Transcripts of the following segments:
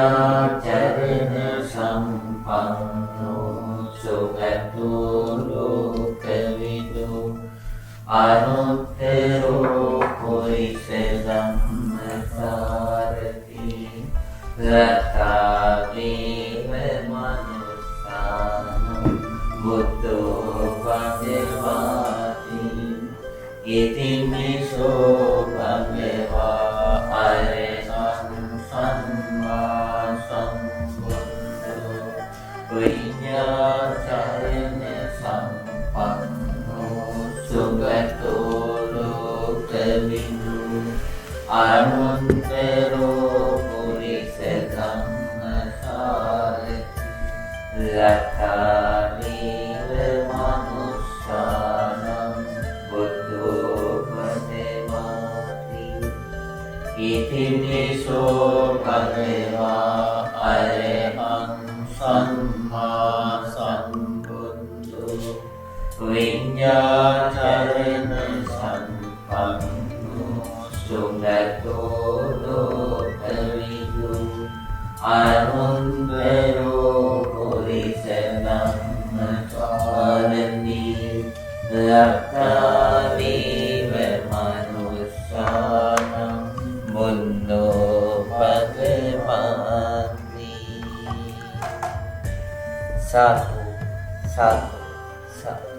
Vinyācarana sampanno sugato lokavidu anuttaro purisa dhammasarati rattaveva manussanam buddho bhagavati itimeso bhagava aresan samma sambuddho vinyācarana sampanno sugato lokavidu anuttaro purisa dhammasarati rattaveva manussanam buddho bhagavati itimeso bhagava arahang samma sambuddho vinyācarana sampanno sugato lokavidu anuttaro purisa dhammasarati rattaveva manussanam buddho bhagavati. Sadhu, sadhu, sadhu.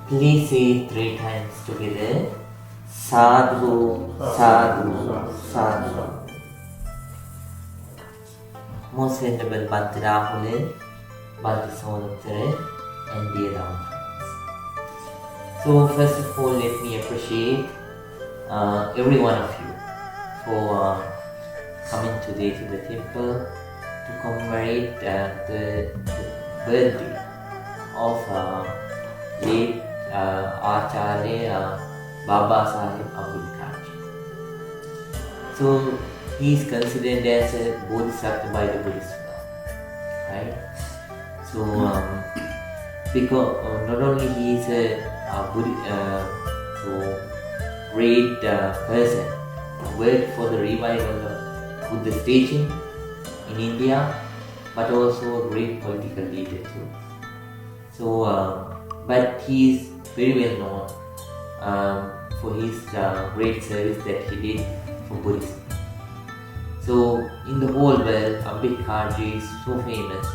Please say 3 times together. Sadhu, sadhu, sadhu. Most Venerable Bhante Rahula, Bhante Sonatara, and dear Ram friends. So first of all, let me appreciate every one of you for coming today to the temple to commemorate the birthday of late Acharya Baba Sahib Ambedkar. So he is considered as a bodhisattva by the Buddhist law, right? So because not only he is a great person who worked for the revival of Buddhist teaching in India, but also a great political leader too. So but he is very well known for his great service that he did for Buddhism. So in the whole world, Ambedkar is so famous,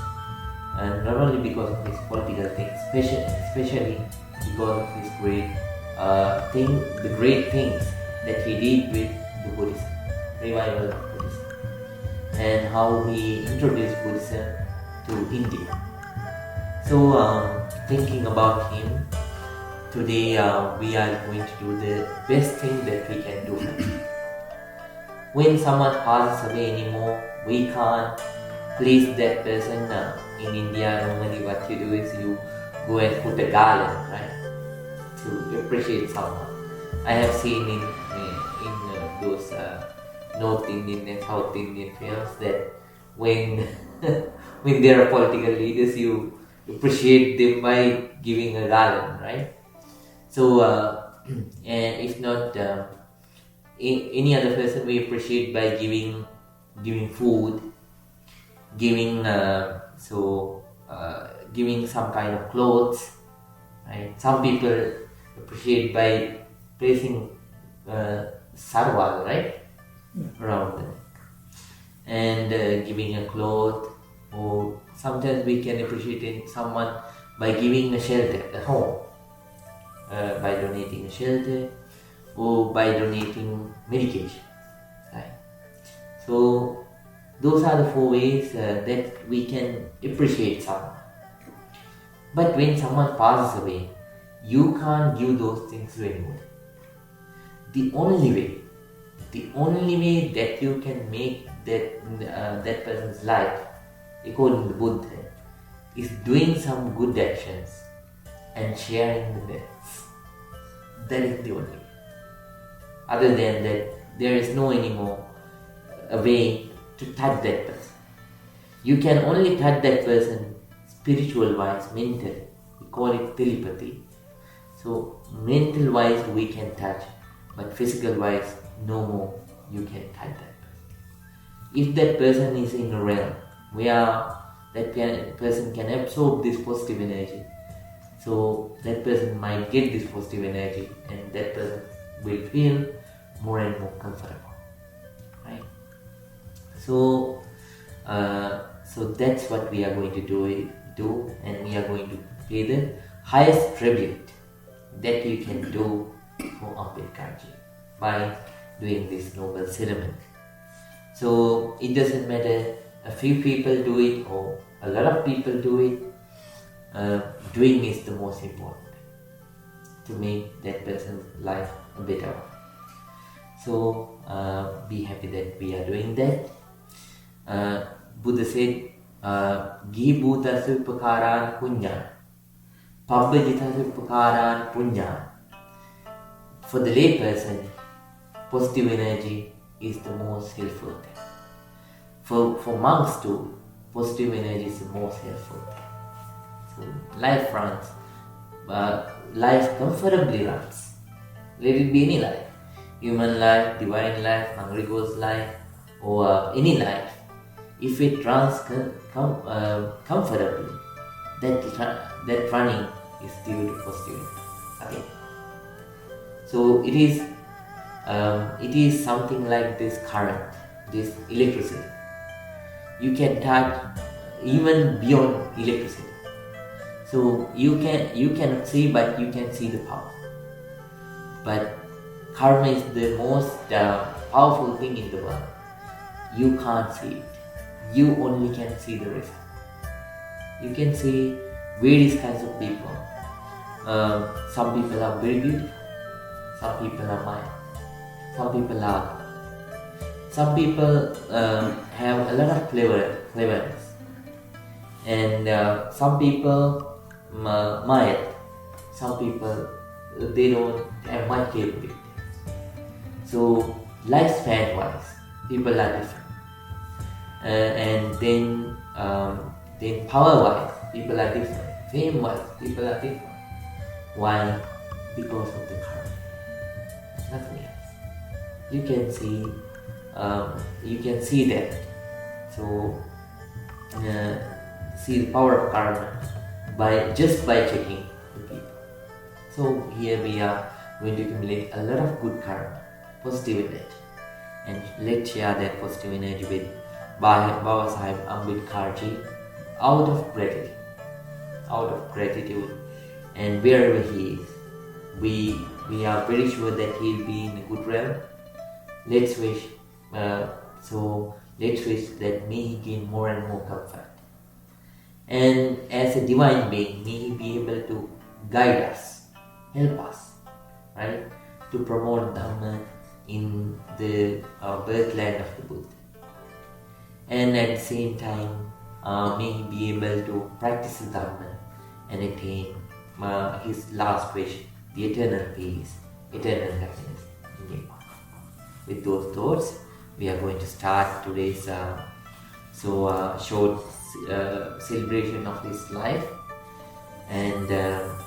and not only because of his political things, especially because of his the great things that he did with the Buddhism, revival of Buddhism, and how he introduced Buddhism to India. So thinking about him, today we are going to do the best thing that we can do. When someone passes away anymore, we can't place that person in India. Normally what you do is you go and put a garland, right, to appreciate someone. I have seen in those North Indian and South Indian films that when there are political leaders, you appreciate them by giving a garland, right? So and if not any other person, we appreciate by giving food, giving giving some kind of clothes, right? Some people appreciate by placing sarwal, right, around them, and giving a cloth, or sometimes we can appreciate someone by giving a shelter, a home, by donating a shelter, or by donating medication, right? So Those are the 4 ways that we can appreciate someone. But when someone passes away, you can't give those things to anyone. The only way that you can make that person's life, according to Buddha, is doing some good actions and sharing the best. That is the only way. Other than that, there is no anymore a way to touch that person. You can only touch that person spiritual wise, mentally. We call it telepathy. So mental wise we can touch, but physical wise no more you can touch that person. If that person is in a realm where that person can absorb this positive energy, so that person might get this positive energy and that person will feel more and more comfortable, right? So that's what we are going to do, and we are going to pay the highest tribute that you can do for Ambedkarji by doing this noble ceremony. So it doesn't matter a few people do it or a lot of people do it. Doing is the most important to make that person's life a better one. So be happy that we are doing that. Buddha said, Gihi bhutasa upakaran punya, pabbajitasa upakaran punya. For the lay person, positive energy is the most helpful thing. For monks too, positive energy is the most helpful thing. So life runs, life comfortably runs. Let it be any life. Human life, divine life, hungry ghost life, or any life. If it runs comfortably, that running is due to positivity. Okay. So it is something like this current, this electricity. You can touch even beyond electricity. So you cannot see, but you can see the power. But karma is the most powerful thing in the world. You can't see it. You only can see the result. You can see various kinds of people. Some people are very beautiful. Some people are mild. Some people are. Some people have a lot of cleverness. And some people mild. Some people they don't have much capability. So lifespan wise, people are different. And then power wise, people are different. Fame wise, people are different. Why? Because of the karma. Nothing else. You can see that. So see the power of karma by checking the people. So here we are going to accumulate a lot of good karma, positive energy, and let's share that positive energy with Buddhi-Vihara out of gratitude, and wherever he is, we are very sure that he'll be in a good realm. Let's wish that may he gain more and more comfort, and as a divine being, may he be able to guide us, help us, right, to promote Dhamma in the birthland of the Buddha. And at the same time, may he be able to practice the Dhamma and attain his last wish, the eternal peace, eternal happiness in Nepal. With those thoughts, we are going to start today's short celebration of this life. And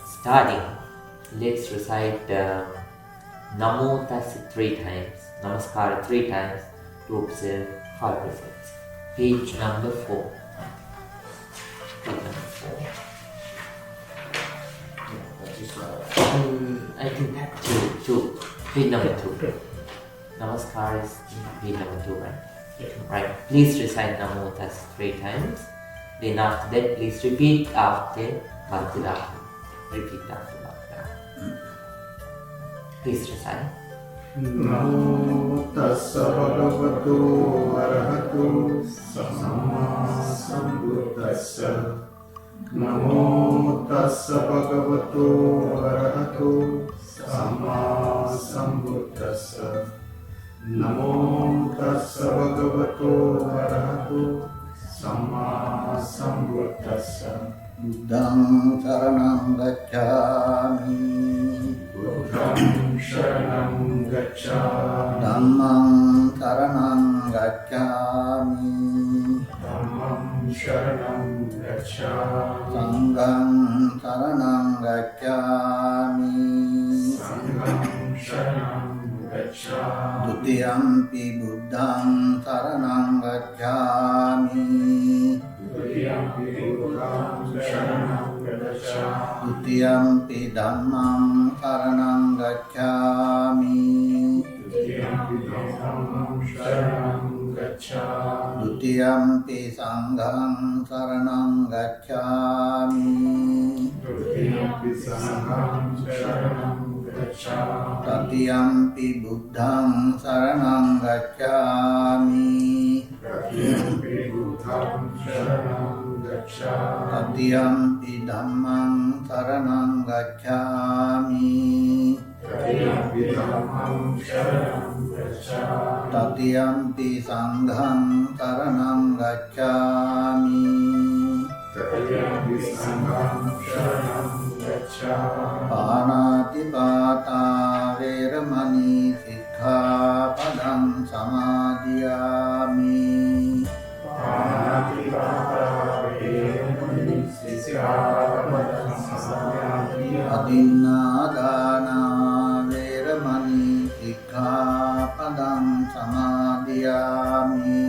starting, let's recite Namo Tassa 3 times, Namaskara 3 times to observe 5 results. Page number 4. Page number 4. I think that 2. Page number 2. Namaskar is page number 2, right? Yeah. Right. Please recite Namo Tassa 3 times. Then after that, please repeat after Bhakti-Raha. Repeat after Bhakti-Raha. Please recite. Namo tassa bhagavate bhagavato arahato samma sambuddhassa. Namo tassa bhagavato arahato samma sambuddhassa. Namo tassa bhagavato arahato samma sambuddhassa. Buddhang saranam gacchami, Buddham sharanam gacchami, Dhammang saranam gacchami, Dhammam sharanam gacchami, Sanghang saranam gacchami, Sangham sharanam gacchami, Dutiyampi Buddhang saranam gacchami, Dutiyampi Buddham sharanam gacchami, Dutiyampi Dhammang saranam gacchami, Dutiyampi Dhammam sharanam gacchami, Dutiyampi Sanghang saranam gacchami, Dutiyampi Sangham sharanam gacchami, Tatiyampi Buddhang saranam gacchami, Dutiyampi Buddham sharanam gacchami, Tatiyampi Dhammang saranam gacchami, Dutiyampi Dhammam sharanam gacchami, Tatiyampi Sanghang saranam gacchami, Dutiyampi Sangham sharanam gacchami, Panatipata Veramani Sikkhapadam Samadhiyami, Panatipata Veramani Sikkhapadam Samadhiyami, Adinādāna Veramani Sikkhapadam Samadhiyami,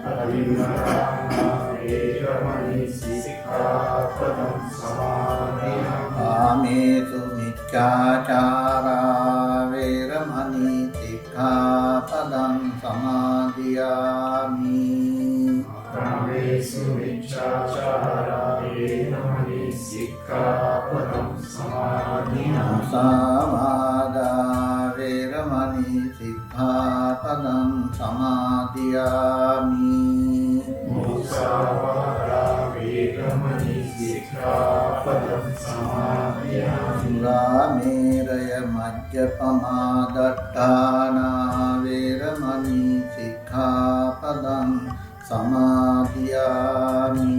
Adinādāna Veramani Sikkhapadam Samadhiyami, Kāmesu Micchācārā Veramani Sikkhapadam Samadhiyami, Kāmesu Micchācārā Veramani Sikkhapadam Samadhiyami, Musāvādā Veramani Sikkhapadam Samadhiyami, Musāvādā Veramani Sikkhapadam Samadhiyami, Sūrāmeraya Majjapamādattāna Veramani Sikkhapadam Samadhiyami,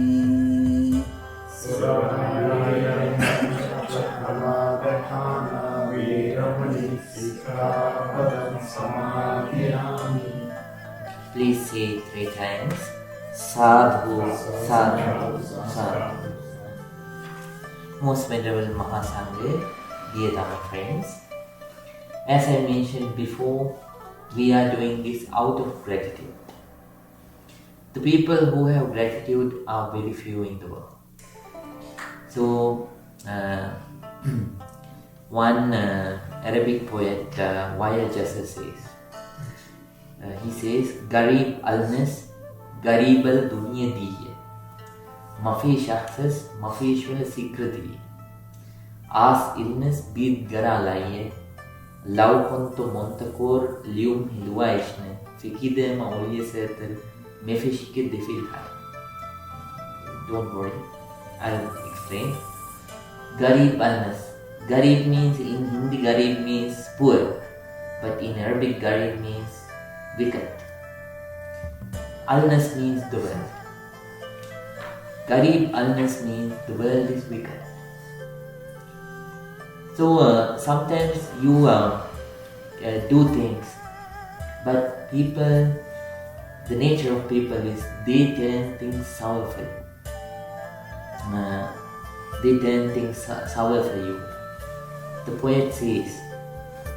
Surameraya Majjapamādattāna Veramani Sikkhapadam Samadhiyami. Please say 3 times. Sadhu, sadhu, sadhu. Most Venerable Mahasangha, dear Dhamma friends, as I mentioned before, we are doing this out of gratitude. The people who have gratitude are very few in the world. So, one Arabic poet, Waya Jasa says, he says, Garib alnas, Garibal dunya diye, Mafi shakhsas, Mafishwala sikrati, As illness bid gara laiye, Lau konto montakor lium hilua ishne, Fikidema olye seter, Mefishike defil hai. Don't worry, I'll explain. Garib alnas. Garib means, in Hindi Garib means poor, but in Arabic Garib means wicked. Alnas means the world. Garib alnas means the world is wicked. So sometimes you do things, but people, the nature of people is they turn things sour for you. They turn things sour for you. The poet says,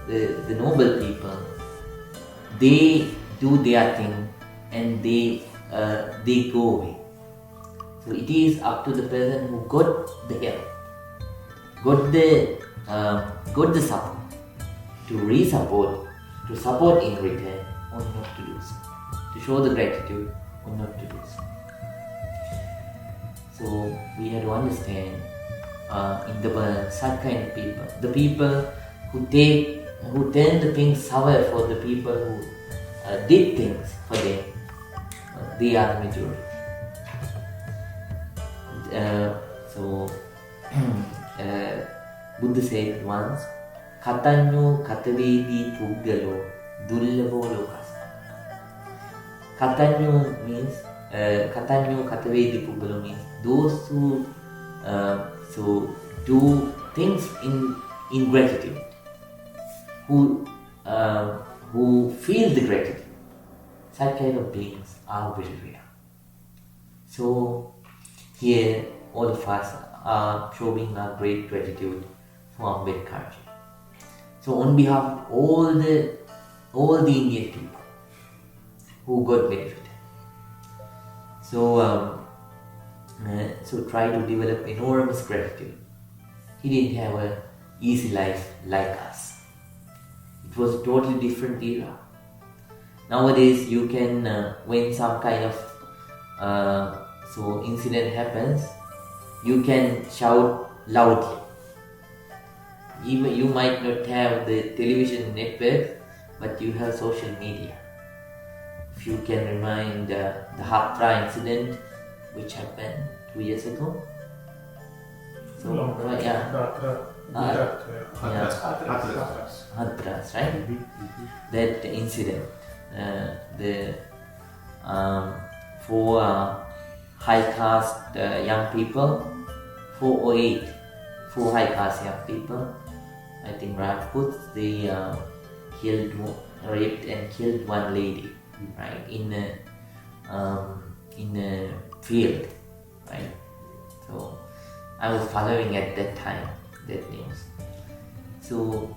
the noble people, they do their thing and they go away. So it is up to the person who got the help, got the support, to re-support, to support in return, or not to do so, to show the gratitude or not to do so. So we have to understand in the world such kind of people, the people who turn the things sour for the people did things for them, they are the majority. So Buddha said once, Katanyo katavedi puggalo dullavo lokas. Katanyo means Katanyo katavedi puggalo means those who do things in gratitude, who feel the gratitude. Such kind of beings are very rare. So here all of us are showing our great gratitude for Ambedkar. So on behalf of all the Indian people who got benefited, so try to develop enormous gratitude. He didn't have an easy life like us. It was a totally different era. Nowadays you can, when some kind of incident happens, you can shout loudly. Even you might not have the television network, but you have social media. If you can remind the Hatra incident, which happened 2 years ago. So Hatras, right? That incident, the 4 high caste young people, 4 high caste young people, I think Rajputs, they raped and killed one lady, right, in a field, right? So I was following at that time that news. So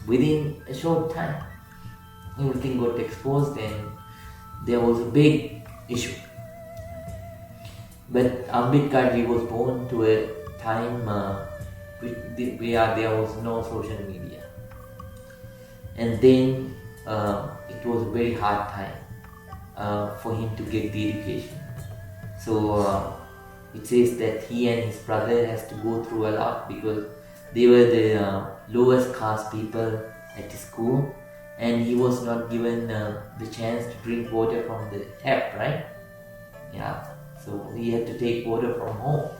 within a short time, everything got exposed and there was a big issue. But Ambedkar was born to a time where there was no social media, and then it was a very hard time for him to get the education. So it says that he and his brother has to go through a lot because they were the lowest caste people at the school, and he was not given the chance to drink water from the tap, right? Yeah. So he had to take water from home.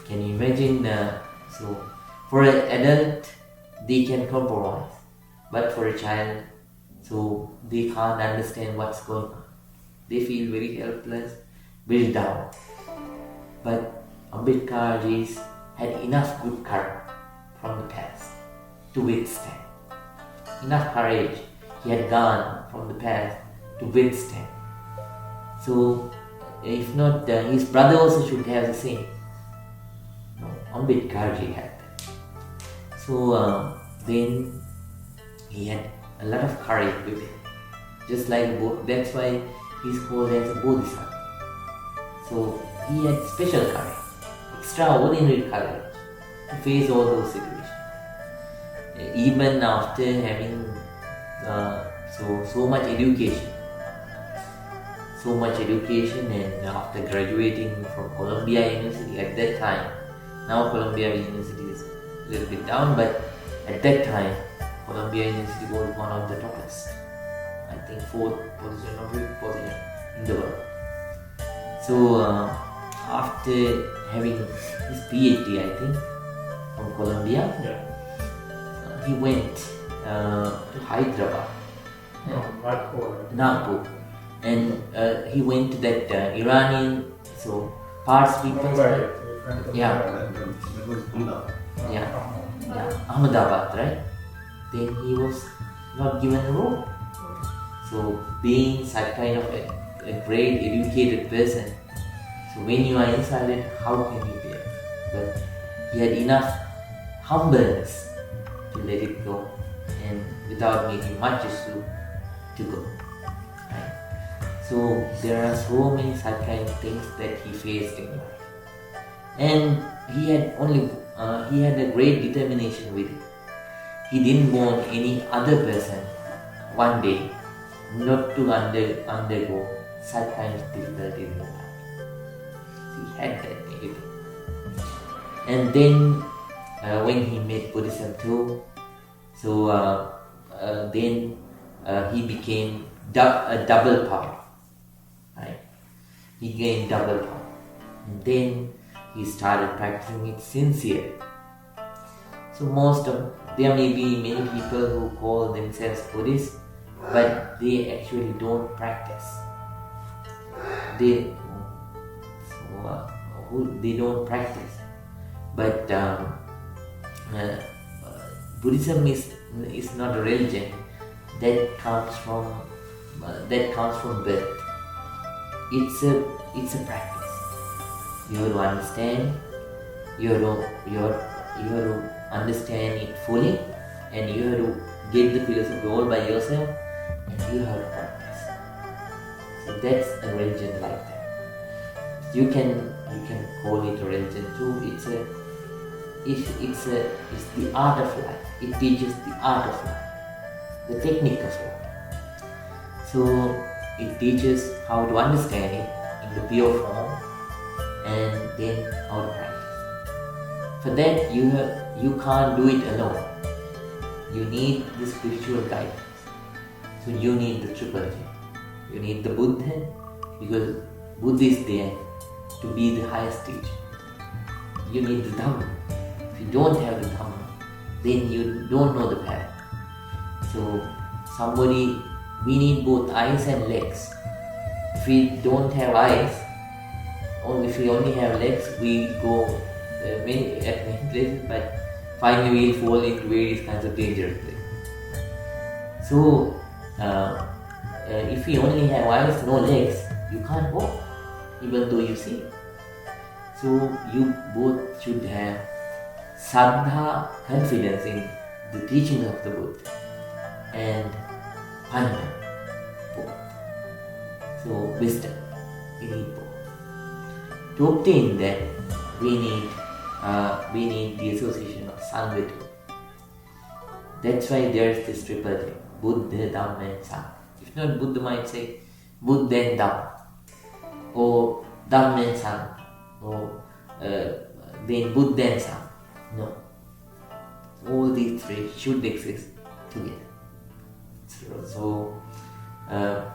Can you imagine? So for an adult, they can compromise, but for a child, so they can't understand what's going on. They feel very helpless, very down. But Ambedkar had enough good courage from the past to withstand. Enough courage he had gone from the past to withstand. So if not, his brother also should have the same. No, Ambedkar had that. So then he had a lot of courage with him. Just like that's why he's called as a Bodhisattva. So he had special courage, extraordinary courage to face all those situations. Even after having so much education, and after graduating from Columbia University at that time. Now Columbia University is a little bit down, but at that time Columbia University was one of the toppest. I think 4th position or 5th position in the world. So after having his PhD, I think, from Columbia, he went to Hyderabad, Nagpur, and he went to that Iranian parts people. Ahmedabad, right? Then he was not given a role. So being such kind of a great educated person, so when you are insulted, how can you bear? But he had enough humbleness to let it go, and without making much issue, to go. Right? So there are so many such kind of things that he faced in life, and he had a great determination with it. He didn't want any other person one day not to undergo such kind of difficulty in life. He had that ability. And then when he met Buddhism too, then he became a double power, right? He gained double power. And then he started practicing it sincerely. So there may be many people who call themselves Buddhists, but they actually don't practice. They don't practice. But Buddhism is not a religion that comes from birth. It's a practice. You have to understand. You have to understand it fully, and you have to get the philosophy all by yourself, and you have to practice. So that's a religion like that. You can call it a religion too. It's the art of life. It teaches the art of life, the technique of life. So it teaches how to understand it in the pure form, and then how to practice. For that, you can't do it alone. You need the spiritual guidance. So you need the triple J. You need the Buddha, because Buddha is there to be the highest teacher. You need the Dhamma. If you don't have the Dhamma, then you don't know the path. So we need both eyes and legs. If we don't have eyes, or if we only have legs, we go many places, but finally we'll fall into various kinds of dangerous places. So if we only have eyes, no legs, you can't walk, even though you see. So you both should have saddha, confidence in the teachings of the Buddha, and panya, both. So wisdom, we need both. To obtain that, we need the association of Sangha too. That's why there's this triple J, Buddha, Dhamma and Sangha. If not, Buddha might say Buddha and Dhamma, or Dhamma and Sangha, or then Buddha and Sangha. No. All these three should exist together. So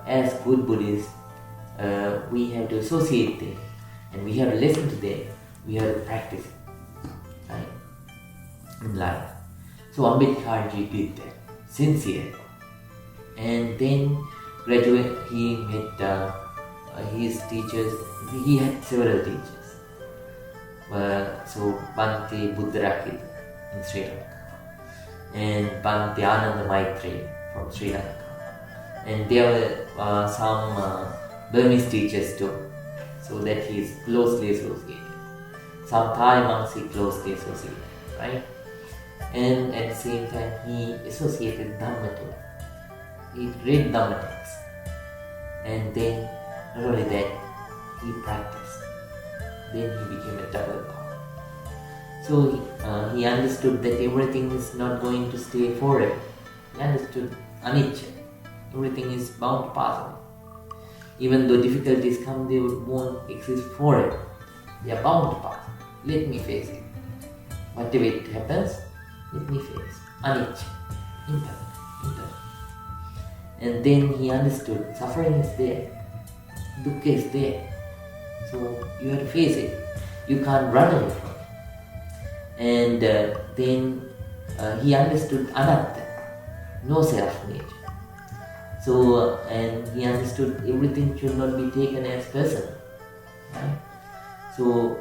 as good Buddhists, we have to associate them, and we have to listen to them, we have to practice it, right, in life. So Ambedkar ji did that, sincere. And then gradually he met his teachers. He had several teachers. So Bhante Buddharakita in Sri Lanka, and Bhante Ananda Maitreya from Sri Lanka. And there were some Burmese teachers too, so that he is closely associated. Some Thai monks he closely associated, right? And at the same time he associated Dhamma too. He read Dhamma texts, and then not only that, he practiced. Then he became a double power. So he understood that everything is not going to stay forever. He understood anicca. Everything is bound to pass away. Even though difficulties come, they won't exist forever. They are bound to pass. Let me face it. Whatever it happens, let me face. Anicca. Impermanent. And then he understood suffering is there. Dukkha is there. So you have to face it. You can't run away from it. And then he understood anatta, no self-nature. So, and he understood everything should not be taken as personal. Right? So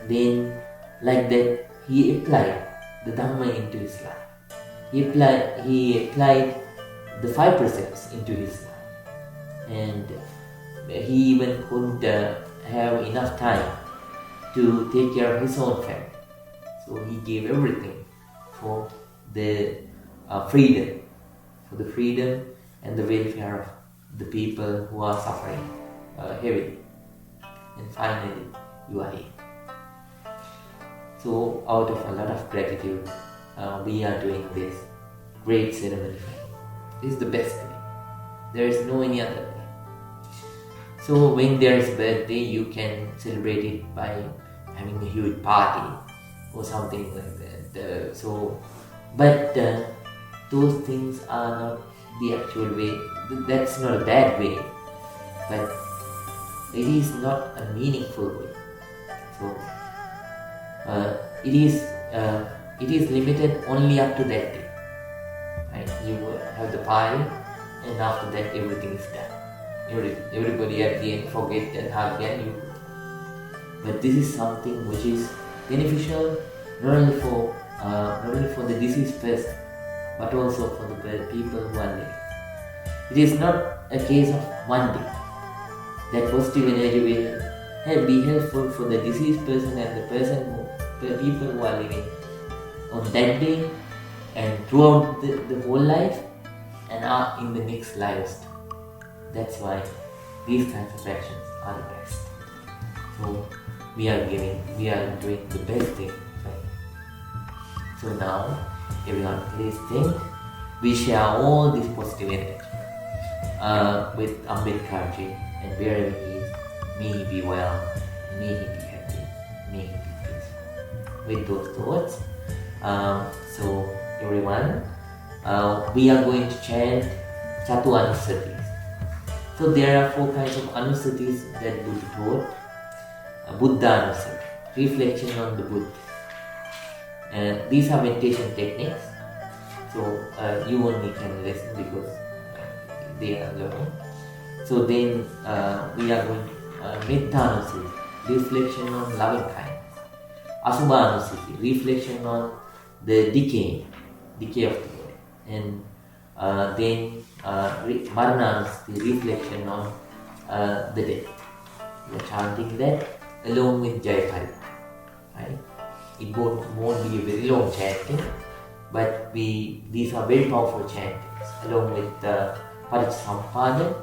then, like that, he applied the Dhamma into his life. He applied the 5 precepts into his life. And he even couldn't have enough time to take care of his own family. So he gave everything for the freedom and the welfare of the people who are suffering heavily. And finally, you are here. So out of a lot of gratitude, we are doing this great ceremony. This is the best way. There is no any other way. So when there is a birthday, you can celebrate it by having a huge party or something like that. But those things are not the actual way. That's not a bad way, but it is not a meaningful way. So it is limited only up to that day. Right? You have the party, and after that everything is done. Everybody at the end forget and hug and you. But this is something which is beneficial not only for the deceased person, but also for the people who are living. It is not a case of one day. That positive energy will be helpful for the deceased person and the people who are living on that day and throughout the whole life and are in the next lives too. That's why these kinds of actions are the best. So we are doing the best thing, right? So now everyone please think, we share all this positive energy with Ambedkar ji, and wherever he is, may he be well, may he be happy, may he be peaceful. With those thoughts, so everyone, we are going to chant Chatu Anusatis. So there are 4 kinds of Anusatis that Buddha taught. Buddha Anusati, reflection on the Buddha. These are meditation techniques, so you only can listen because they are learning. So then we are going to Metta Anusati, reflection on loving kindness. Asubha Anusati, reflection on the decay of the body. And then Marana Anusati, reflection on the death. We are chanting that along with Jayapari. Right? It won't be a very long chanting, but these are very powerful chantings along with Paricsampada.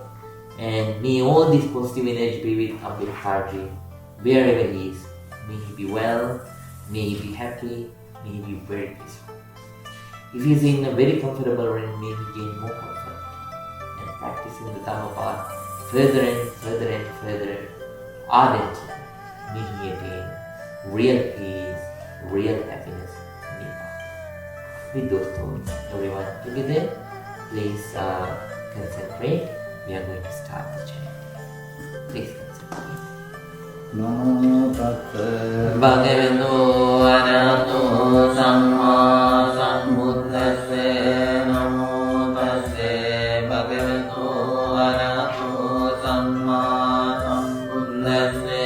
And may all this positive energy be with Ambedkar ji, wherever he is. May he be well, may he be happy, may he be very peaceful. If he is in a very comfortable room, may he gain more comfort and practicing the Dhamma path further and further and further ardently. May he attain real peace, real happiness, Nibbana. With those thoughts, everyone together, please concentrate. We are going to start the chant. Please concentrate. Namo Tassa Bhagavato Arahato Samma Sambuddhassa. Namo Tassa Bhagavato Arahato Samma Sambuddhassa.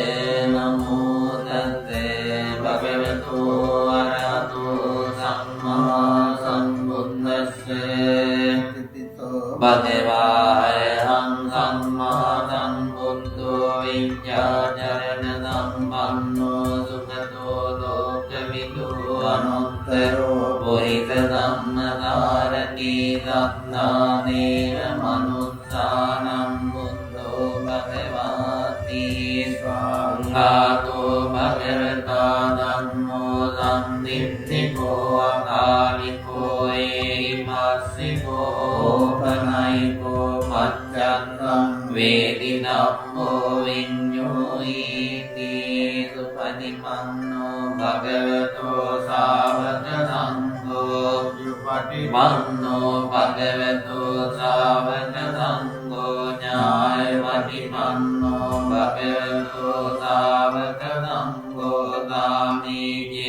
Namo Tassa Bhagavato Arahato Samma Sambuddhassa. Bhagavāyaham Samma Sambuddho Viññācarana Sampanno Sukhato Lokavidu Anuttaro Purisa Dhammataraki Satnāneva Manussanam Buddho Bhagavati Svanghato Bhagavata Dhammo Sandipniko Akaliko Ehimassiko Panaiko Macchakam Vedinammo Viñño Iti Supatipanno Bhagavato Sāvaka Sangho Supatipanno Bhagavato Sāvaka Sangho Ñāyavatipanno Bhagavato Sāvaka Sangho Dāmiji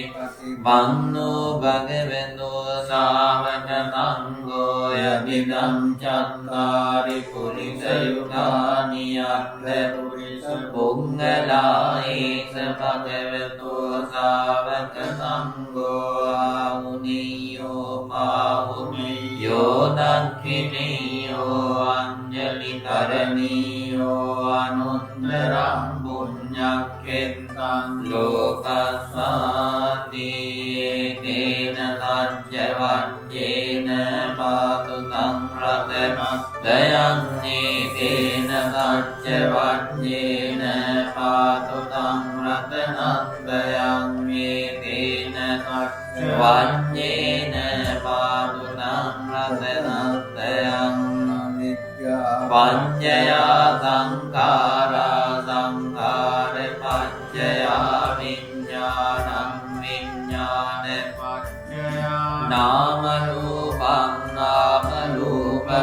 Panno Bhagavato Sāvaka Sangho Yadidam Chattari Purisa Yugani Atta Purisa Pungala Eksa Bhagavato Sāvaka Sangho Ahuniyo Pahuniyo Dakkiniyo Anjali Karaniyo Anuttaram Puññakkentam Lokasvati Tena Sajjavajjena Patutam Ratanastayam Tena Sajjavajjena Patutam Ratanastayam Tena Sajjavajjena Patutam Ratanastayam Paññaya Saṅkhāra Saṅkhāra Paññaya Viññānam Viññāna Paññaya Nāma Rūpaṃ Nāma Rūpa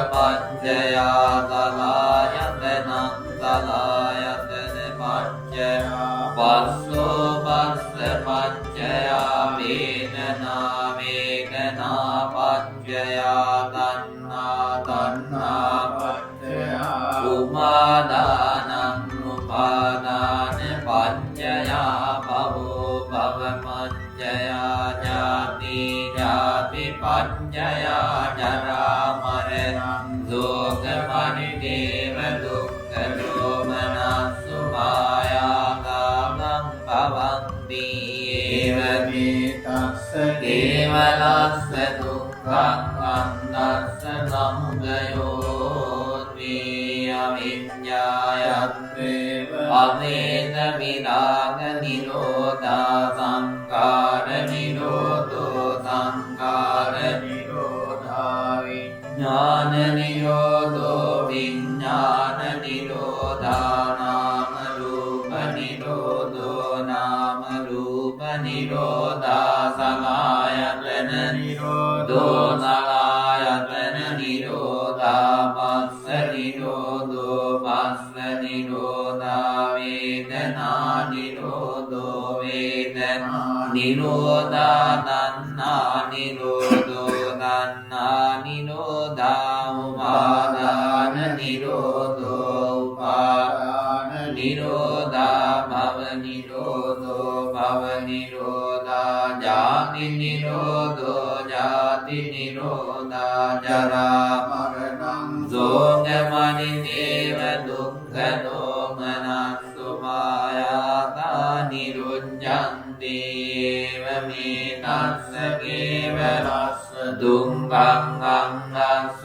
පච්චයා සලායතනං සලායතන පච්චයා පස්සෝ පස්ස පච්චයා වේදනා වේදනා පච්චයා තණ්හා තණ්හා පච්චයා උපාදානං උපාදාන පච්චයා භවෝ භව පච්චයා ජාති ජාති පච්චයා ජරා මරණං ශෝක පරිදේව දුක්ඛ දෝමනස්සු මායාකාමං භවන්ති ඒවමේ තස්ස කේවලස්ස දුක්ඛං අන්තස්ස සමුදයෝති අවිඤ්ඤායත්තේව අවේද විරාග නිරෝධා සංඛාර නිරෝධෝ සංඛාර නිරෝධා විඥාන නිරෝධෝ විඥාන නිරෝධා නාම රූප නිරෝධෝ නාම රූප නිරෝධා සලආයතන නිරෝධෝ සලආයතන නිරෝධා පස්ස නිරෝධෝ පස්ස නිරෝධා වේදනා නිරෝධෝ වේදනා නිරෝධා තණ්හා නිරෝධෝ තණ්හා නිරෝධා උපාදාන නිරෝධෝ උපාදාන නිරෝධා භව නිරෝධෝ භව නිරෝධා ජාති නිරෝධෝ ජාති නිරෝධා ජරා මරණං ශෝක පරිදේව දුක්ඛ දෝමනස්සු මායාතා නිරුද්ධන්ති ඒවමේ තස්ස කේවලස්ස දුක්ඛං අංගස්ස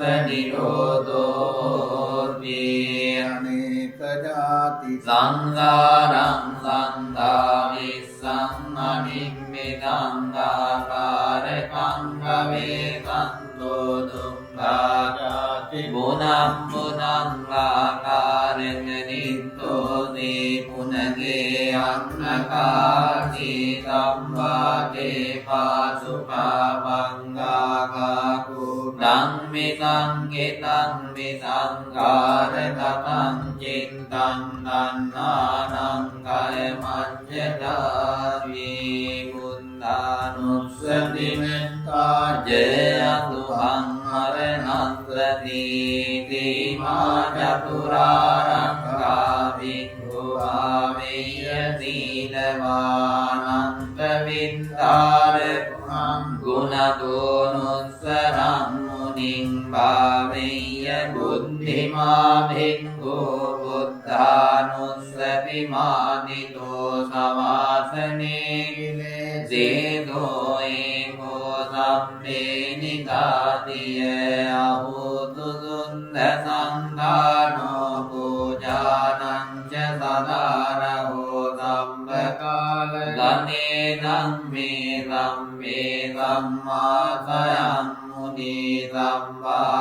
නිරෝධෝති අනේක ජාති සංඝාරං සංඝාවිස්සං අනිම්මිතං ආකාරකං වේසන්තෝ දුක්ඛාජාති මුනං මුනං ආකාරෙන නිත්තෝ දී මුනගේ අන්නකාති සම්වාදේ පාසුපාවංගාකාකු ධම්මිතං ගෙතං විසංඛාරගතං චිත්තං ධන්නානං කය මච්ඡදාවි බුද්ධානුස්සති මෙත්තාජයතුහං මරණස්සති දීමා චතුරාර්යං වික්ඛුභාවේය සීලවානන්ත වින්දාර ගුණදෝනුස්සරං මුනිං භාවේය බුද්ධිමා භික්ඛෝ බුද්ධානුස්සති මානිතෝ සවාසනේ සේදෝ ඒකෝ සම්මේ නිගාතිය අහෝතු දුන්ද සංඝානෝ පූජානං ච සදාරහෝ සම්බකාල ගනේ ධම්මේ ධම්මේ ධම්මාසයං මුනි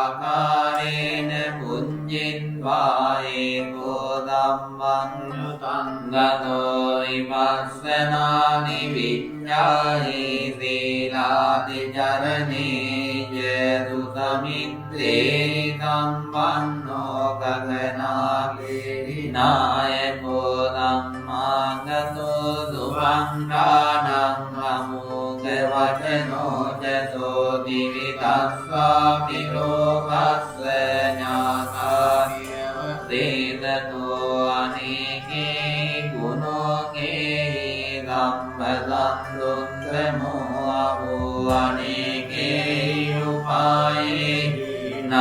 සම්භාකාරේන පුඤ්ඤින්වා ඒකෝ ධම්මං යුතං ගතෝ විපස්සනානි විඤ්ඤාහි සීලාදි චරණේ සුතමිත්තේ සම්පන්නෝ ගගනාගේ නායකෝ ධම්මාගතෝ සුභංගානං අමෝඝ වචනෝ චසෝ දිවිතස්සාපි ලෝකස්ස ඥාතාරියව සේදතෝ අනේකේ ගුණෝගේ ධම්මසන්දුක්ඛමෝ අහෝ අනේකේ උපායේ නය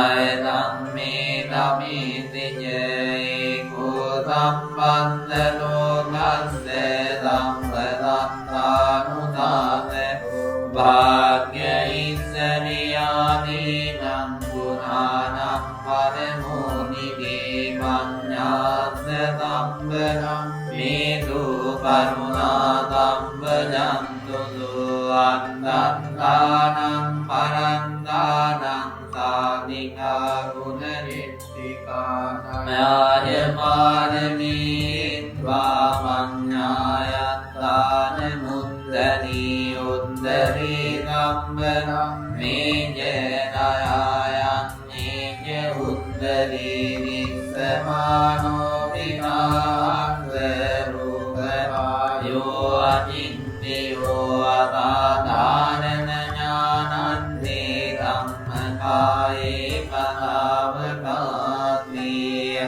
ධම්මේ ධම්මේතිජේ කෝ සම්බන්ධ ලෝකස්ස සම්පදත්තානුදාත භාග්‍යයිස්සරියාදීනං ගුණානං පරමෝනිගේ පඤ්ඤාස්ස සම්බරං මේදු කරුණා සම්බජන්තු අන්තං පරන්දානං සාධිකා ගුණරිත්තිකානං යායමානීත්වා මඤ්ඤායත්තාන මුද්දනී උද්දරී සම්බරං මේජ නයායන් මේජ උද්ද මානෝ විකාංග රූප වායෝ අචින්තියෝ අසාධාරණ ඥානන්තේ ධම්මකායේ කතාවකාස්මේ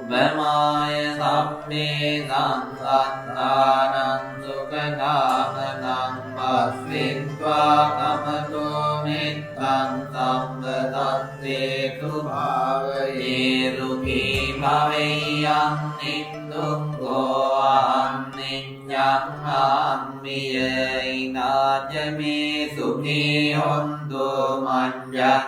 බමාය සම්මේ සංසන්තානං සුඛදාමනං පස්සින්වා කමතෝ මෙත්තං සම්පතත්තේ සුභාවයේ සුඛී භවෙයං නින්දුං ගෝවාන්නිඤ්ඤං ආම්මිය ඉනාජමේ සුඛී හොන්තු මඤ්ඤං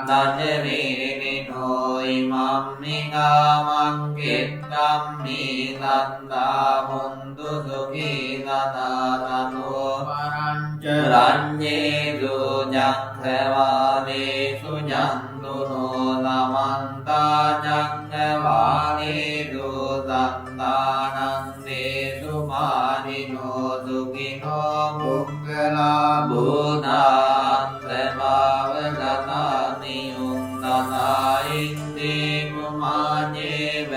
නජරේනිනෝ ඉමම්මිගාමං කෙත්තම් මීනන්දා හොන්තු සුඛී නදානෝ පරංච රඤ්ඤේසු ජංඝවානේසු ජන්තුනෝ නමන්තා ජංඝවානේසු සන්තානං නේසු මානිනෝ සුඛිනෝ මුක්ඛලා බුදාන්ත භාවගතානි උන්නනායින්දේ මුමාඤ්ඤේව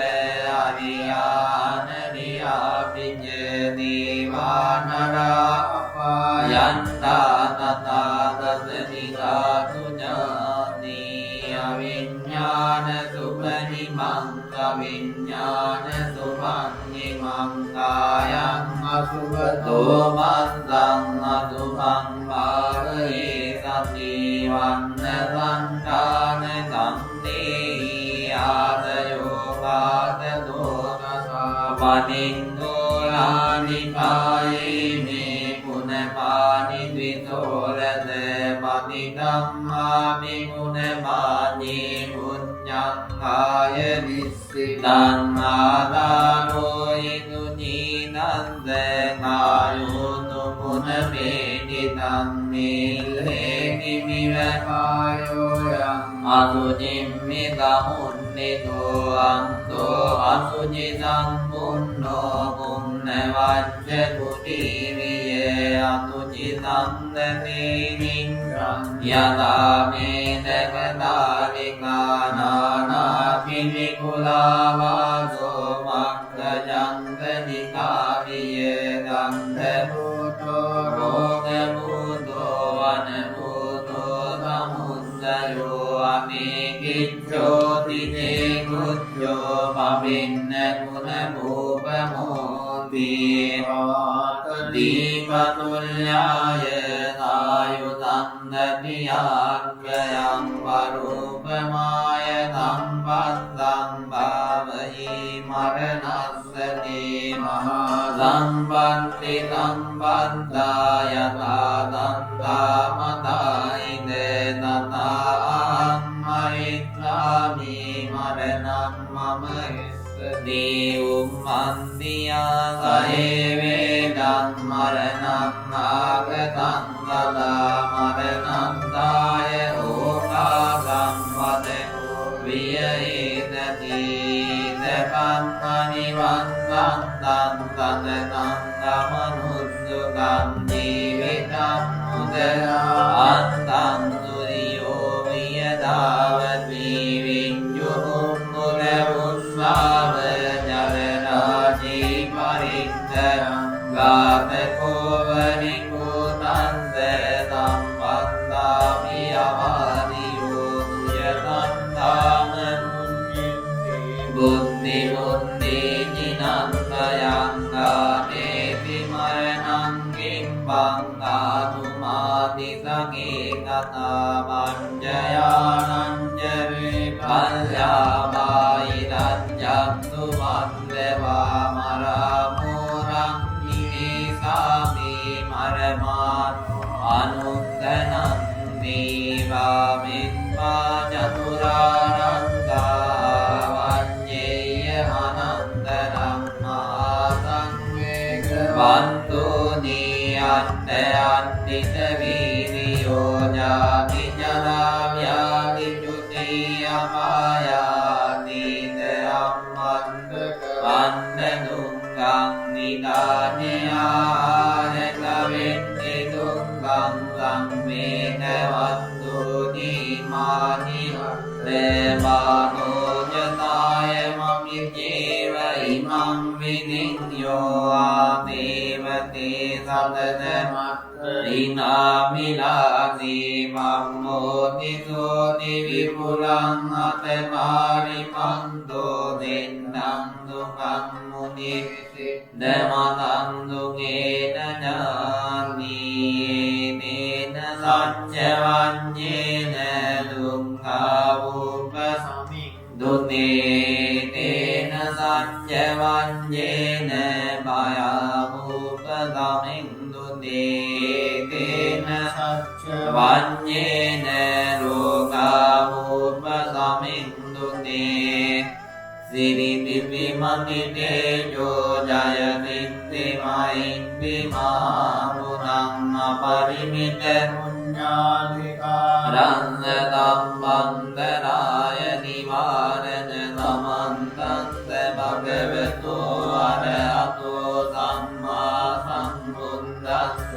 අරියාන රියාපිඤ්ඤ දීවානරා යන්තා තථාගතනිකාතු ඥානි අවිඤ්ඤාන සුපනිමං අවිඤ්ඤාන සුපඤ්ඤිමං කායං අසුභතෝ මන්දං අදුමං භාවයේ සතිවන්න සංඨාන සම්දේ ආදයෝ වාදදෝ පනින්ගෝලානි කායේ මේ පුනපානි ද්විතෝරද පති ධම්මාමි පුනපානි පුඤ්ඤං කාය නිස්සිතං ආදානෝ ඉදු නීනන්ද කායෝතු පුනමේනිතං මේලේ නිමිව කායෝ යං අසුජිම්මි දමුන්නිතෝ අන්තෝ අසුජිතං පුන්නෝ පුන්නවච්ච කුටීවිය අසුජිතං දනේනිං යදා මේදකදාරිකානානාති විකුලාවාසෝ මක්ඛජංගනිකාවිය ගන්ධභූතෝ රෝගභූතෝ වනභූතෝ සමුද්දයෝ අමේකිච්ඡෝති තේ කුච්ඡෝ පවින්න ගුණ භූපමෝති දීපතුල්යාය ආයුතං දතියාග්ගයං වරූපමාය සම්පස්සං භාවහි මරණස්සදී මහා සම්පත්ති සම්පත්තාය තාදන්තා මතායිද තථාං මහිත්‍රාමි මරණං මම දේවුම් මන්දියා සයේ වේදං මරණං ආගතං සදා මරණං දාය ඕකාසං වදෝ වියේදති දකං අනිවංසං තං තදනං ගමනුස්සුකං ජීවිතං මුදලා අන්තං සුරියෝ වියදාවති විඤ්ඤුම් මුලවුස්සාව ජලරාජී පරිත්තරං ගාතකෝ වනිකුතන්ද සම්පන්දාමි අවාදියෝ යතන්තාම බුද්ධි බුද්ධි ජිනංගයං ගානේති මරණං කිම්බං ආතුමාති සගේ කතා වංජයානං ජවේ කල්යාබායි රජ්ජක්තු වන්දවා මරාමෝරං නිසාමි මරමාත් අනුත්තනං දීවාමින්වා චතුරානන්දා වඤ්ඤේය අනන්තරං මහාසංවේග වන්තුනී අට්ඨයන්තිත වීරියෝ ඥාති ජරා ව්‍යාධි චුතිය අපායාදීත අම්මන්දක වන්දනුංගං නිදානයාරකවෙන්ති දුංගං සංවේග වත්තු දීමානි රේමානෝ ජතාය ජීව ඉමං විනිඤ්ඤෝ ආදේවතේ සතත ඉනාමිලාදී මම්මෝතිසෝ දිවිපුලං අතමාරි මන්දෝ දෙන්නං දුකං මුනි දමනං දුකේන ඥානීනේන සච්චවඤ්ඤේන දුක්ඛාවූප දුනේතේන සච්චවඤ්ඤේන භයාවූප සමින් දුනේතේන සච්චවඤ්ඤේන රෝගාවූප සමින් දුනේ සිරි දිව්‍යමති තේජෝ ජයතින්ති මහින්ති මාමුනං අපරිමිත පුඤ්ඤාධිකාරං ධම්මං නිවාරණ සමන්තං භගවතු අරහතෝ සම්මා සම්බුද්දස්ස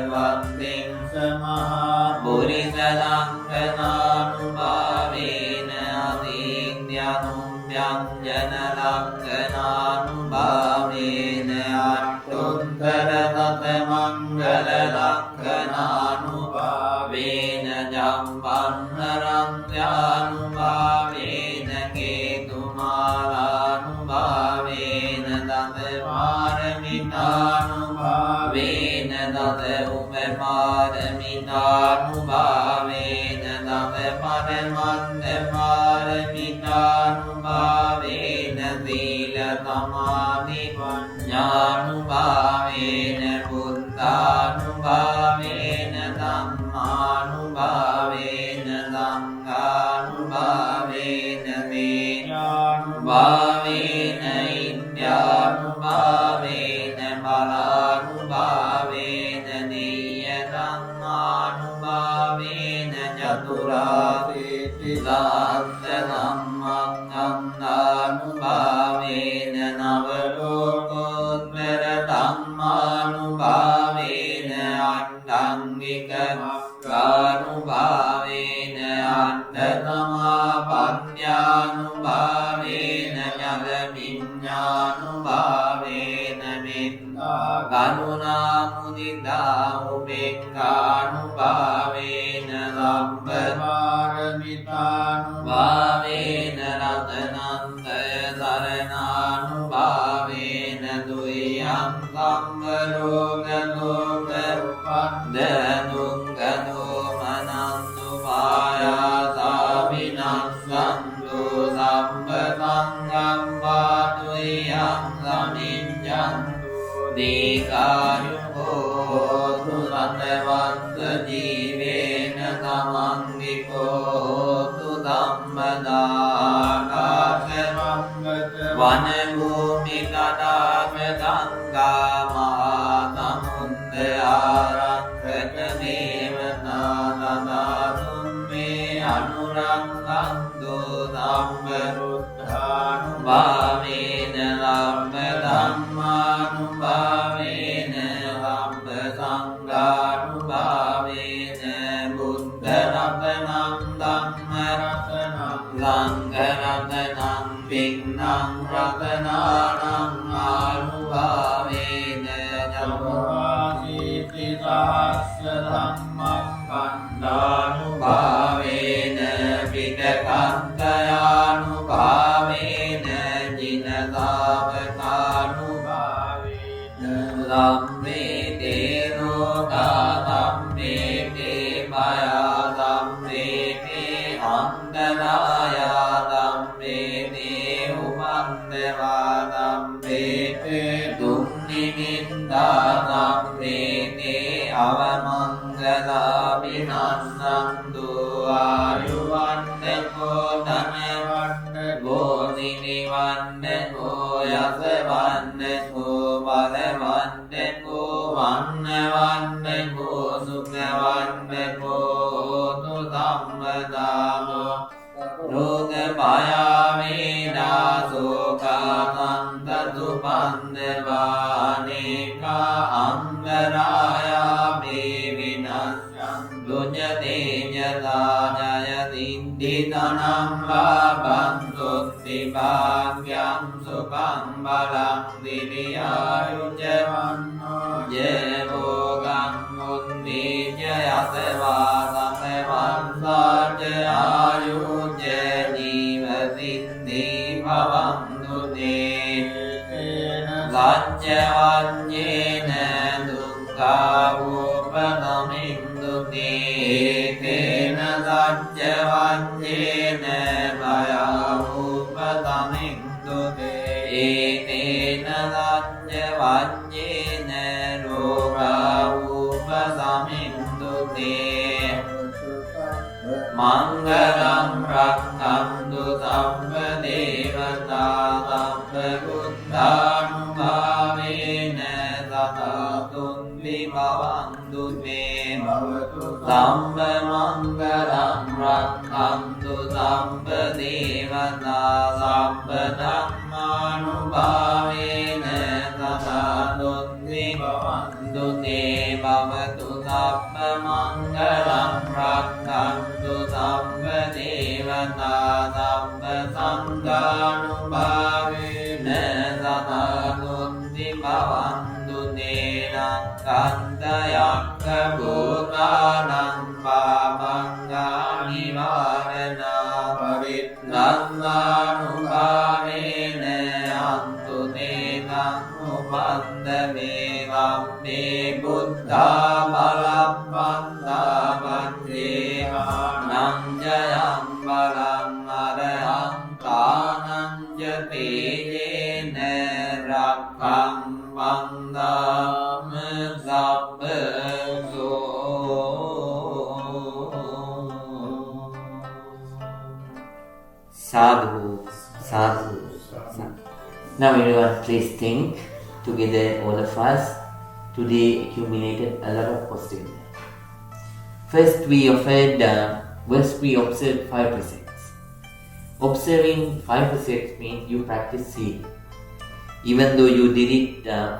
වන්දිං සමහා පුරිස ලංඝනානුභාවේන අදීන්‍යනුම්යං ජන ලක්ඛනානුභාවේන අට්ඨුත්තර තත මංගල ලක්ඛනානුභාවේන ජම්බන්නරං ඥානුභාවේන කේතුමාලානුභාවේන දත පාරමිතානුභාවේන දත උපපාරමිතානුභාවේන දත පරමත්ත පාරමිතානුභාවේන සීල සමාධි ප්‍රඥානුභාවේන බුද්ධානුභාවේන ධම්මානුභාවේන සංඝානුභාවේන දේවානුභාවේන ඉන්ද්‍යානුභාවේන බලානුභාවේන නීයතංආනුභාවේන චතුරාර්ය ධම්මං අන්නානුභාවේන නවලෝකෝත්තර ධම්මානුභාවේන අට්ඨංගික ගානුභාවේන අට්ඨසමාපඤ්ඤානුභාවේන ඥානවිඤ්ඤානුභාවේන මෙත්තා කරුණා මුදිතා උපේක්ඛානුභාවේන සම්පපාරමිතානුභාවේන රතනන්තය සරණානුභාවේන දුයං සම්වරෝගලෝක උපද්දනුංගනෝ මනන්තු පායාසා විනස්සන්තු සම්පතංගම් වාතුයං සමිඤ්ඤන්තු දීඝායුකෝතු සතවන්ත ජීවේන සමංගිකෝතු ධම්මදාකාශමංගත වනභූමි තදාග ගංගා මහා සමුද්‍රාරක්ඛක දේවතා තදාතුම් මේ අනුරංගන්තු සම්බරුද්ධානුභාවේන ලබ්බ ධම්මානුභාවේන ලබ්බ සංඝානුභාවේන බුද්ධ රතනං ධම්ම රතනං සංඝ රතනං පින්නං රතනානං ආනුභාවේන චතුරාසීති සහස්ස ධම්මං කණ්ඩානුභාවේන පිටකන්තයානුභාවේන ජිනදාවකානුභාවේන ධම්මේ තේරෝගා ධම්මේ තේ භයා ධම්මේ තේ අන්තරායා ධම්මේ තේ උපන්දවා ධම්මේ තේ දුක්නිමින්දා ධම්මේ තේ අවමංගලා විනස්සන්තු ආයුවන්නකෝ ධනවන්නකෝ නිනිවන්නකෝ යසවන්නකෝ බලවන්නකෝ වන්නවන්නකෝ සුඛවන්නකෝ තු ධම්මදාමෝ රෝග භයාවේදා සෝකානන්ත දුපන්දවානේකා අංගරායා මේ විනස්සං දුඤ්ඤතේ ඤතා ඤයතින්දි තනං වාබන්තොත්තේ ติภายังสุขังบาลังวิริยายุเจวันโนเยโภกังมุนติเจยสวาสังเสวันสาเจอายุเจนิวสินติภวังตุเตสัจเจวันเยนะดุขะอุปสมิงตุเตเตนะสัจเจวันเยนะพยาอุปสมิงตุเตเอเตนะสัจเจวันเยนะโลกาอุปสมิงตุเตมังคลังรักขันตุสัพพะเทวตาสัพพะพุทธานุภาเวนะสัทธาตุนวิภวังตุเตสัมปะมังคลังรักขันตุสัพพะเทวตาสัพพะธัมมานุภาเวนะสัทธาตุนวิภวังตุเตภวตุสัพพะมังคลังรักขันตุสัพพะเทวตาสัพพะสังฆานุภาเวนะสัทธาตุนวิภวังตุเตนังกันตยักขะภูตานังปาปังกานิวารณาปริตตัสสานุภาเวนะอันตุเตนังอุปันตเมกัมเมพุทธาภลัพพันตาปัจเจกานังจยังบาลังอรหังตานังจะเตเยนะรักขังวังดามสัพเพโส Sadhu, sadhu, sadhu. Now everyone please think together, all of us. Today accumulated a lot of positive energy. First we observed 5 precepts. Observing 5 precepts means you practice seeing. Even though you did it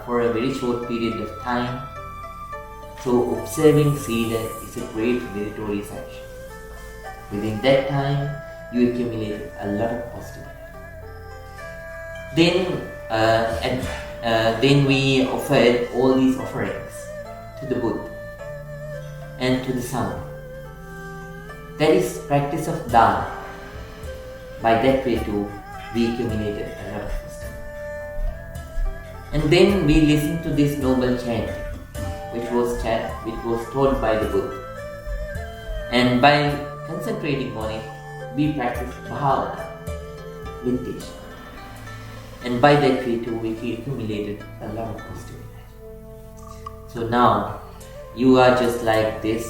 for a very short period of time, so observing Sila is a great meritorious action. Within that time, you accumulated a lot of positive energy. Then we offered all these offerings to the Buddha and to the Sangha. That is practice of Dharma. By that way too, we accumulated a lot of wisdom. And then we listened to this noble chanting, which was taught by the Buddha. And by concentrating on it, we practiced bhavana, meditation. And by that way too, we accumulated a lot of positive energy. So now, you are just like this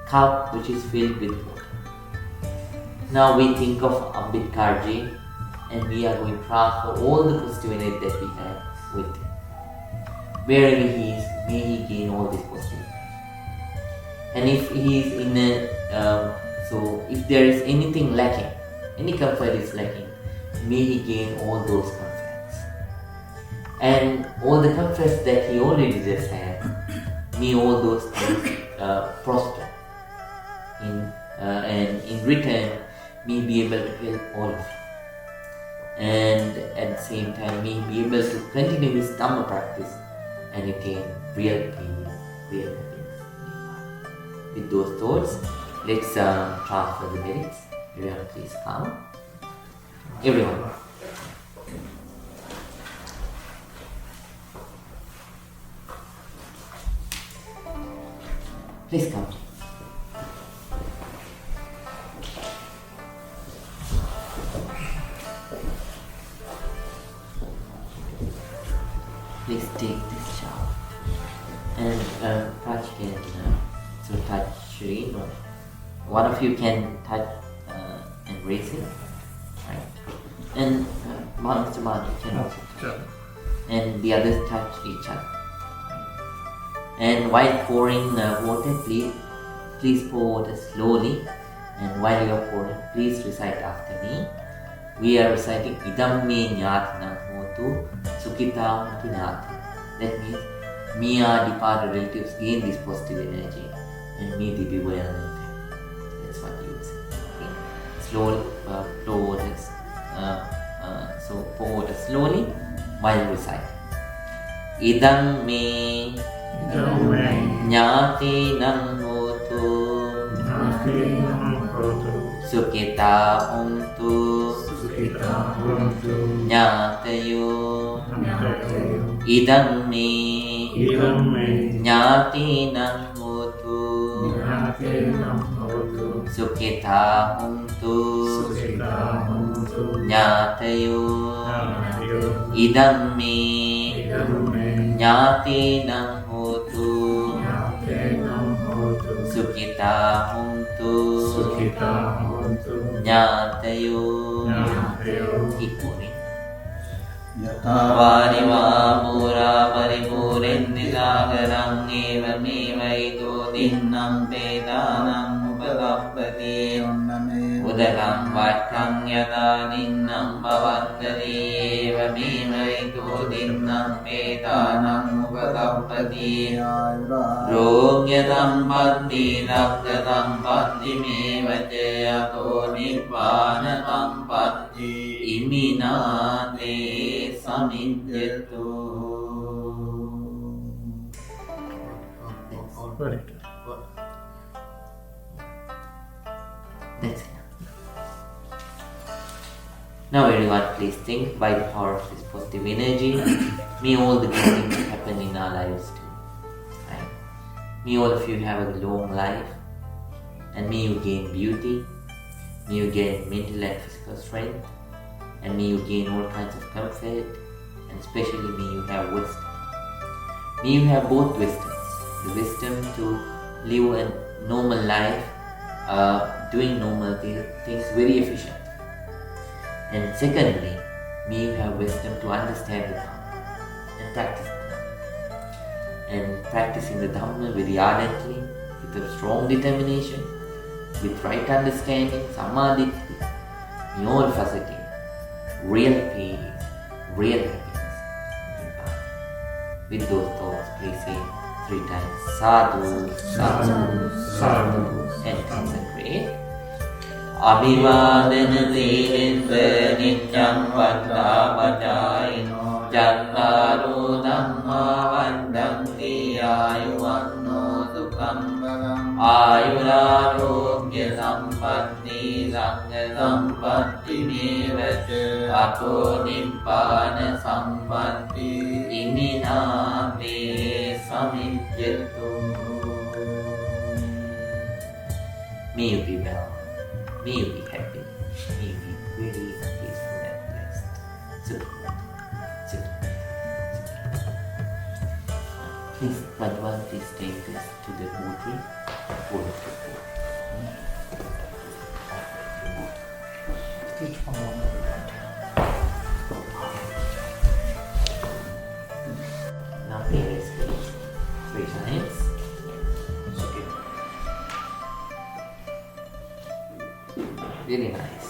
cup which is filled with water. Now we think of Ambedkar ji, and we are going to transfer all the positive energy that we have with him. Wherever he is, may he gain all this positive energy. And if he is if there is anything lacking, any comfort is lacking, may he gain all those comforts. And all the comforts that he already just had, may all those things prosper. And in return, may be able to help all of you. And at the same time, may he be able to continue his Dhamma practice and attain real peace, real happiness. With those thoughts, let's transfer the merits. Everyone please come. Everyone. Please come. Please take this shower. And Praj can touch Shri. One of you can touch and raise it. Right. And Mr. Mani can also touch. And the others touch each other. And while pouring water, please pour water slowly. And while you are pouring, please recite after me. We are reciting Idam me Nyatna Hotu Sukhita Hotu Nyati. That means, may our departed relatives gain this positive energy and may they be well and happy. That's what you say. Okay. Slowly pour water So forward slowly while reciting. Idam me Nyati nang hotu Sukita untu Nyatayo Idam me Nyati nang hotu Sukita untu Nyatayo Idam me Nyati nang hotu Sukita huntu Nyatayo. Keep moving. Varima mura paripurendhi sagarang evameva ito dinnam pedanam upadappati udakam vattam yata dinnam bhavattari evameva ito dinnam pedanam upadappati rogyatam patti dakyatam patti mevaca yato nibbanatam patti iminate samidyato. That's enough. Now everyone, please think by the power of this positive energy. May all the good things happen in our lives too. Right? May all of you have a long life, and may you gain beauty, may you gain mental and physical strength, and may you gain all kinds of comfort, and especially may you have wisdom. May you have both wisdoms, the wisdom to live a normal life, doing normal things very efficient. And secondly, may you have wisdom to understand the Dhamma and practice the Dhamma. And practicing the Dhamma very ardently, with a strong determination, with right understanding, samadhi, may all of us attain real peace, real happiness. With those thoughts, please say 3 times sadhu, sadhu, sadhu, and concentrate. Abhivadana Siddha Nityam Vaddha Vajayino Jattaru Dhamma Vaddanti Ayuvanno Sukham Ayurarogya Sampatti Sangha Sampatti Mevaca Ato Nibbana Sampatti Iminate Samidyato. May you be well. May you be happy. May you be very peaceful and blessed. Sit. Please, Bhagwan, please take this to the poetry. Now here is please 3 times. Very nice.